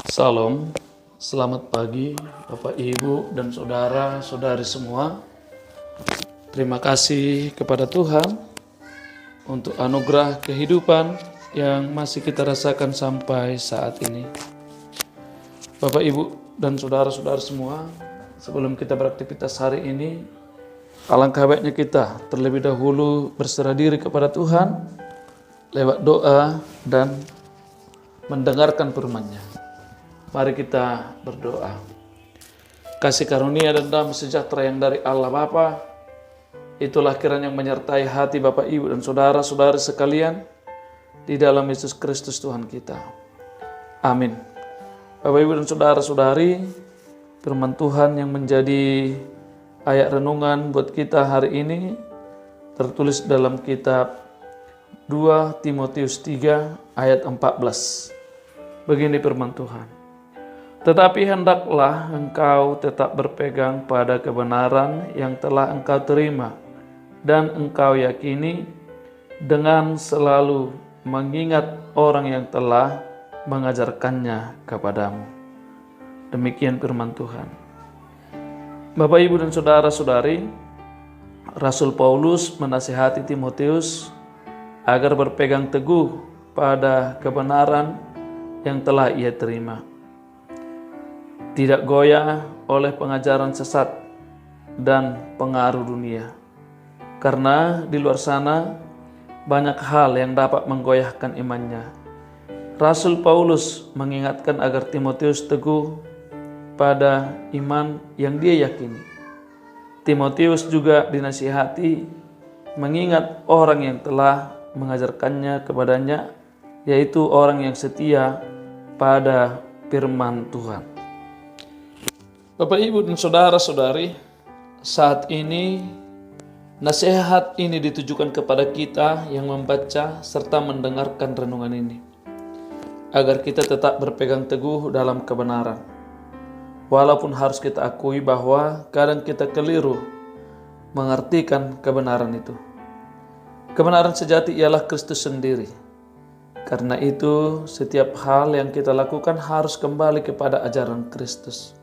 Salam, selamat pagi Bapak Ibu dan saudara-saudari semua. Terima kasih kepada Tuhan untuk anugerah kehidupan yang masih kita rasakan sampai saat ini. Bapak Ibu dan saudara-saudara semua, sebelum kita beraktivitas hari ini, alangkah baiknya kita terlebih dahulu berserah diri kepada Tuhan lewat doa dan mendengarkan firman-Nya. Mari kita berdoa. Kasih karunia dan damai sejahtera yang dari Allah Bapa, itulah kiranya yang menyertai hati Bapak Ibu dan saudara-saudari sekalian di dalam Yesus Kristus Tuhan kita. Amin. Bapak Ibu dan saudara-saudari, firman Tuhan yang menjadi ayat renungan buat kita hari ini tertulis dalam kitab 2 Timotius 3 ayat 14. Begini firman Tuhan. Tetapi hendaklah engkau tetap berpegang pada kebenaran yang telah engkau terima dan engkau yakini, dengan selalu mengingat orang yang telah mengajarkannya kepadamu. Demikian firman Tuhan. Bapak, Ibu dan saudara-saudari, Rasul Paulus menasihati Timotius agar berpegang teguh pada kebenaran yang telah ia terima. Tidak goyah oleh pengajaran sesat dan pengaruh dunia. Karena di luar sana banyak hal yang dapat menggoyahkan imannya. Rasul Paulus mengingatkan agar Timotius teguh pada iman yang dia yakini. Timotius juga dinasihati mengingat orang yang telah mengajarkannya kepadanya, yaitu orang yang setia pada firman Tuhan. Bapak, Ibu, dan saudara-saudari, saat ini nasihat ini ditujukan kepada kita yang membaca serta mendengarkan renungan ini, agar kita tetap berpegang teguh dalam kebenaran. Walaupun harus kita akui bahwa kadang kita keliru mengartikan kebenaran itu. Kebenaran sejati ialah Kristus sendiri. Karena itu, setiap hal yang kita lakukan harus kembali kepada ajaran Kristus.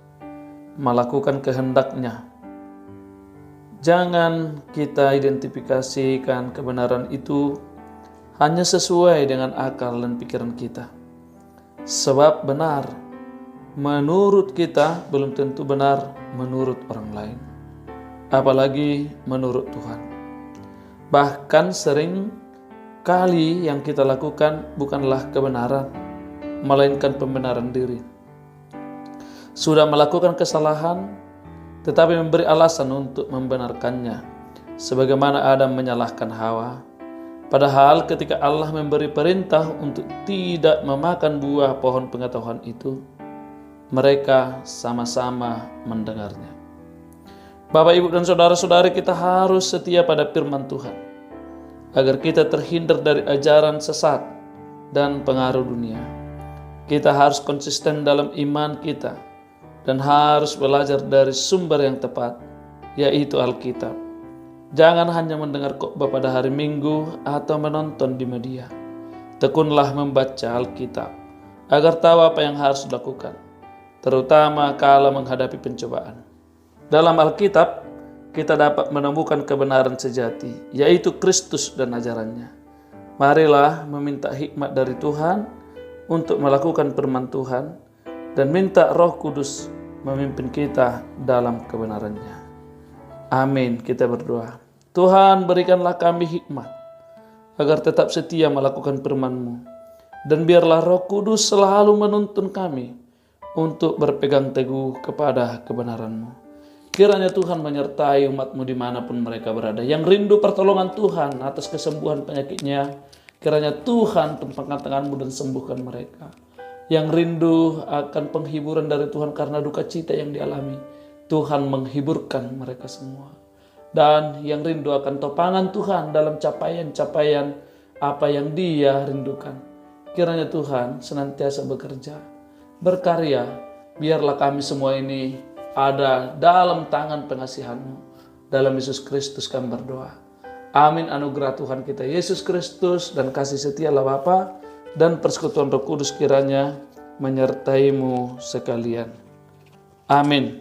Melakukan kehendak-Nya. Jangan kita identifikasikan kebenaran itu hanya sesuai dengan akal dan pikiran kita. Sebab benar menurut kita belum tentu benar menurut orang lain, apalagi menurut Tuhan. Bahkan sering kali yang kita lakukan bukanlah kebenaran, melainkan pembenaran diri. Sudah melakukan kesalahan, tetapi memberi alasan untuk membenarkannya, sebagaimana Adam menyalahkan Hawa. Padahal ketika Allah memberi perintah untuk tidak memakan buah pohon pengetahuan itu, mereka sama-sama mendengarnya. Bapak, Ibu, dan saudara-saudari, kita harus setia pada firman Tuhan, agar kita terhindar dari ajaran sesat dan pengaruh dunia. Kita harus konsisten dalam iman kita, dan harus belajar dari sumber yang tepat, yaitu Alkitab. Jangan hanya mendengar khotbah pada hari Minggu atau menonton di media. Tekunlah membaca Alkitab, agar tahu apa yang harus dilakukan, terutama kala menghadapi pencobaan. Dalam Alkitab, kita dapat menemukan kebenaran sejati, yaitu Kristus dan ajarannya. Marilah meminta hikmat dari Tuhan untuk melakukan firman Tuhan, dan minta Roh Kudus memimpin kita dalam kebenarannya. Amin. Kita berdoa. Tuhan, berikanlah kami hikmat agar tetap setia melakukan firman-Mu, dan biarlah Roh Kudus selalu menuntun kami untuk berpegang teguh kepada kebenaran-Mu. Kiranya Tuhan menyertai umat-Mu dimanapun mereka berada, yang rindu pertolongan Tuhan atas kesembuhan penyakitnya. Kiranya Tuhan tempatkan tangan-Mu dan sembuhkan mereka. Yang rindu akan penghiburan dari Tuhan karena duka cita yang dialami, Tuhan menghiburkan mereka semua. Dan yang rindu akan topangan Tuhan dalam capaian-capaian apa yang dia rindukan, kiranya Tuhan senantiasa bekerja, berkarya. Biarlah kami semua ini ada dalam tangan pengasihan-Mu. Dalam Yesus Kristus kami berdoa. Amin. Anugerah Tuhan kita Yesus Kristus dan kasih setia Allah Bapa dan persekutuan Roh Kudus kiranya menyertaimu sekalian. Amin.